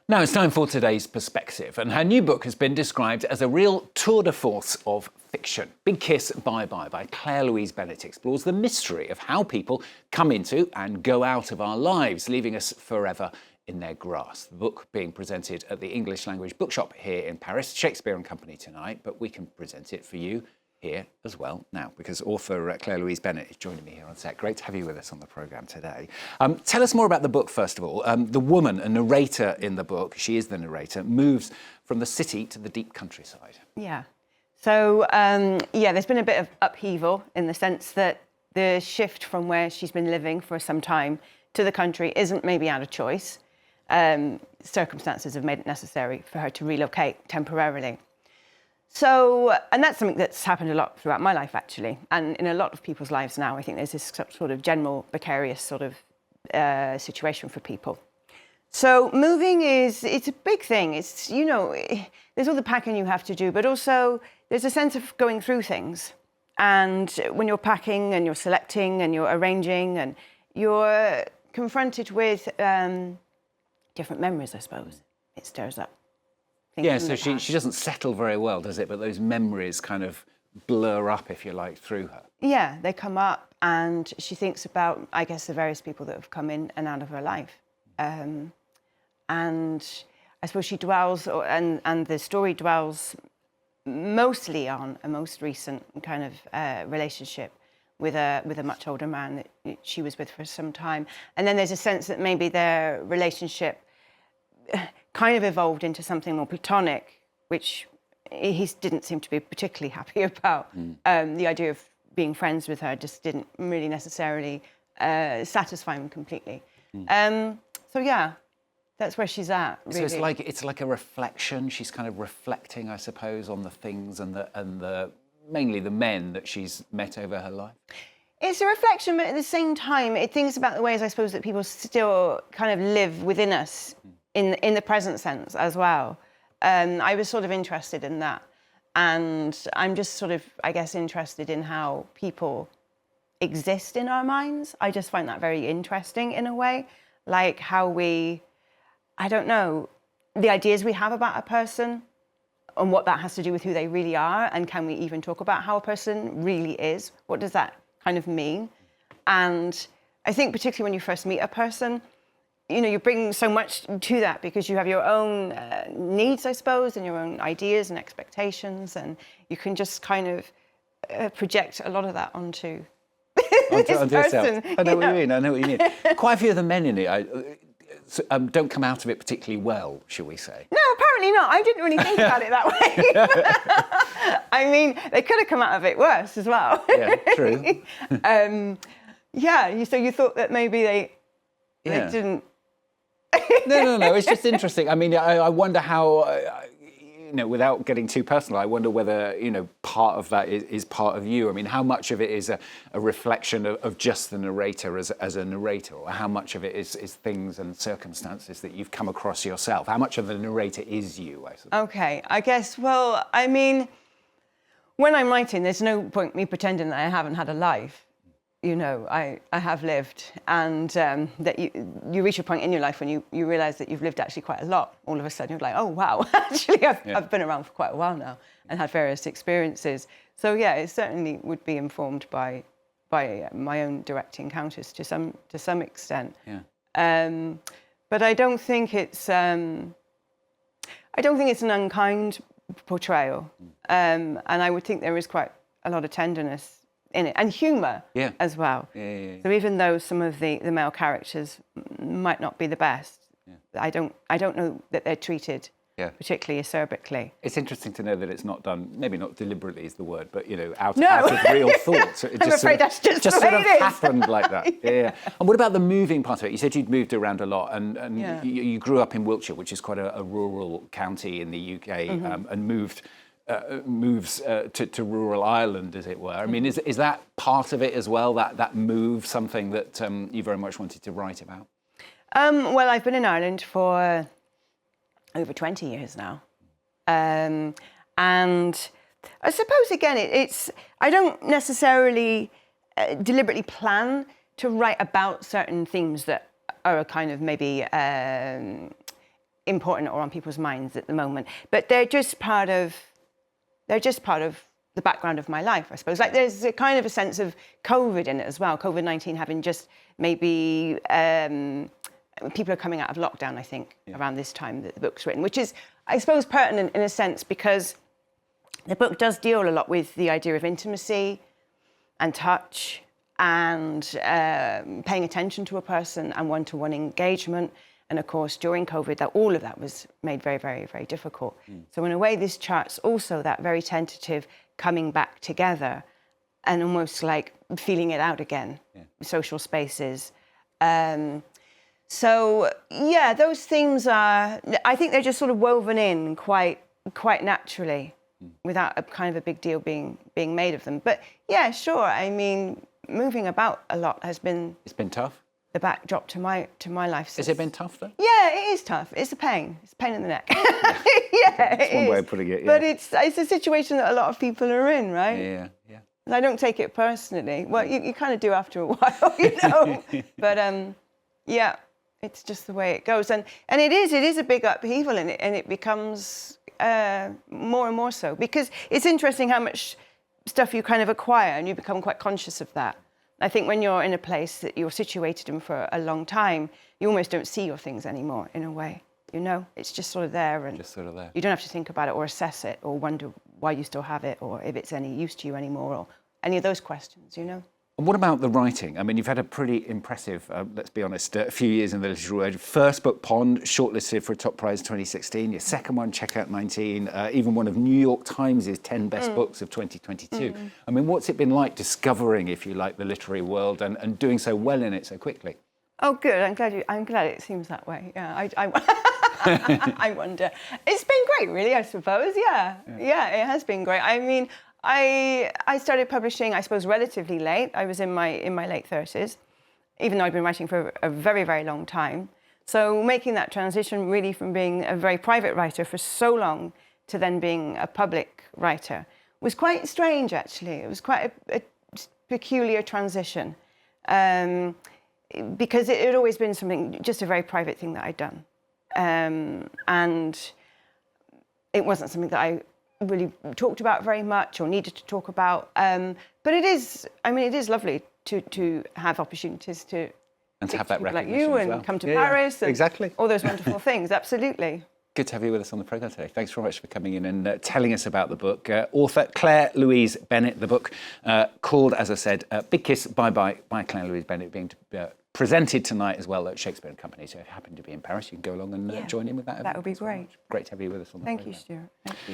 Now it's time for today's perspective, and her new book has been described as a real tour de force of fiction. Big Kiss Bye Bye by Claire-Louise Bennett explores the mystery of how people come into and go out of our lives, leaving us forever in their grasp. The book being presented at the English Language Bookshop here in Paris, Shakespeare and Company tonight, but we can present it for you here as well now, because author Claire-Louise Bennett is joining me here on set. Great to have you with us on the programme today. Tell us more about the book, first of all. The woman, a narrator in the book, she is the narrator, moves from the city to the deep countryside. Yeah. So, there's been a bit of upheaval in the sense that the shift from where she's been living for some time to the country isn't maybe out of choice. Circumstances have made it necessary for her to relocate temporarily. So, and that's something that's happened a lot throughout my life, actually, and in a lot of people's lives now. I think there's this sort of general precarious sort of situation for people. So moving it's a big thing. It's, you know, there's all the packing you have to do, but also there's a sense of going through things. And when you're packing and you're selecting and you're arranging and you're confronted with different memories, I suppose, it stirs up. Yeah, so she doesn't settle very well, does it? But those memories kind of blur up, if you like, through her. Yeah, they come up and she thinks about, I guess, the various people that have come in and out of her life. And I suppose she dwells, and the story dwells mostly on a most recent kind of relationship with a much older man that she was with for some time. And then there's a sense that maybe their relationship kind of evolved into something more platonic, which he didn't seem to be particularly happy about. The idea of being friends with her just didn't really necessarily satisfy him completely. So yeah, that's where she's at, really. So it's like a reflection. She's kind of reflecting, I suppose, on the things and the mainly the men that she's met over her life. It's a reflection, but at the same time, it thinks about the ways, I suppose, that people still kind of live within us in the present sense as well. I was sort of interested in that. And I'm just sort of, I guess, interested in how people exist in our minds. I just find that very interesting in a way. Like how I don't know, the ideas we have about a person and what that has to do with who they really are. And can we even talk about how a person really is? What does that kind of mean? And I think particularly when you first meet a person, you know, you bring so much to that because you have your own needs, I suppose, and your own ideas and expectations, and you can just kind of project a lot of that onto this person. Yourself. I know what you mean. Quite a few of the men in it don't come out of it particularly well, shall we say? No, apparently not. I didn't really think about it that way. I mean, they could have come out of it worse as well. Yeah, true. So you thought that maybe they didn't. No. It's just interesting. I mean, I wonder how, without getting too personal, I wonder whether, part of that is part of you. I mean, how much of it is a reflection of just the narrator as a narrator, or how much of it is things and circumstances that you've come across yourself? How much of the narrator is you, I suppose? Okay, I guess, well, I mean, when I'm writing, there's no point me pretending that I haven't had a life. You know, I have lived, and that you reach a point in your life when you realise that you've lived actually quite a lot. All of a sudden, you're like, oh, wow, actually, I've been around for quite a while now and had various experiences. So, yeah, it certainly would be informed by my own direct encounters to some extent. Yeah. But I don't think it's an unkind portrayal, and I would think there is quite a lot of tenderness in it, and humour as well. Yeah. So even though some of the male characters might not be the best, I don't know that they're treated particularly acerbically. It's interesting to know that it's not done, maybe not deliberately is the word, but out of real thought. So it I'm afraid that's just sort the way of it is. happened like that. Yeah. And what about the moving part of it? You said you'd moved around a lot, and you grew up in Wiltshire, which is quite a rural county in the UK, and moves to rural Ireland, as it were. I mean, is that part of it as well, that move, something that you very much wanted to write about? Well, I've been in Ireland for over 20 years now. And I suppose, again, I don't necessarily deliberately plan to write about certain themes that are a kind of maybe important or on people's minds at the moment. But they're just part of the background of my life, I suppose. Like there's a kind of a sense of COVID in it as well. COVID-19 having just maybe people are coming out of lockdown, I think, around this time that the book's written, which is, I suppose, pertinent in a sense because the book does deal a lot with the idea of intimacy and touch and paying attention to a person and one-to-one engagement. And of course, during COVID, all of that was made very, very, very difficult. So in a way, this charts also that very tentative coming back together and almost like feeling it out again, social spaces. So yeah, those themes are, I think they're just sort of woven in quite naturally without a kind of a big deal being made of them. But yeah, sure, I mean, moving about a lot has been... It's been tough? The backdrop to my life. Has it been tough though? Yeah, it is tough. It's a pain. It's a pain in the neck. That's one way of putting it. Yeah. But it's a situation that a lot of people are in, right? Yeah. And I don't take it personally. Well, you kind of do after a while, you know. But yeah, it's just the way it goes, and it is a big upheaval, and it becomes more and more so because it's interesting how much stuff you kind of acquire, and you become quite conscious of that. I think when you're in a place that you're situated in for a long time, you almost don't see your things anymore, in a way. You know, it's just sort of there, and just sort of there. You don't have to think about it or assess it or wonder why you still have it or if it's any use to you anymore or any of those questions, you know. And what about the writing? I mean, you've had a pretty impressive, let's be honest, a few years in the literary world. First book, Pond, shortlisted for a top prize 2016. Your second one, Checkout 19, even one of New York Times' 10 best books of 2022. I mean, what's it been like discovering, if you like, the literary world and doing so well in it so quickly? Oh, good. I'm glad it seems that way. Yeah, I wonder. It's been great, really, I suppose. Yeah, it has been great. I mean, I started publishing, I suppose, relatively late. I was in my late 30s, even though I'd been writing for a very, very long time. So making that transition really from being a very private writer for so long to then being a public writer was quite strange, actually. It was quite a peculiar transition because it had always been something, just a very private thing that I'd done. And it wasn't something that I really talked about very much or needed to talk about. But it is lovely to have opportunities to have that like recognition you as and well. come to Paris. And exactly. all those wonderful things, absolutely. Good to have you with us on the programme today. Thanks very much for coming in and telling us about the book. Author Claire-Louise Bennett, the book called, as I said, Big Kiss, Bye Bye by Claire-Louise Bennett, being presented tonight as well at Shakespeare & Company. So if you happen to be in Paris, you can go along and join in with that. That would be great. Great to have you with us on the programme. Thank you, Stuart. Thank you.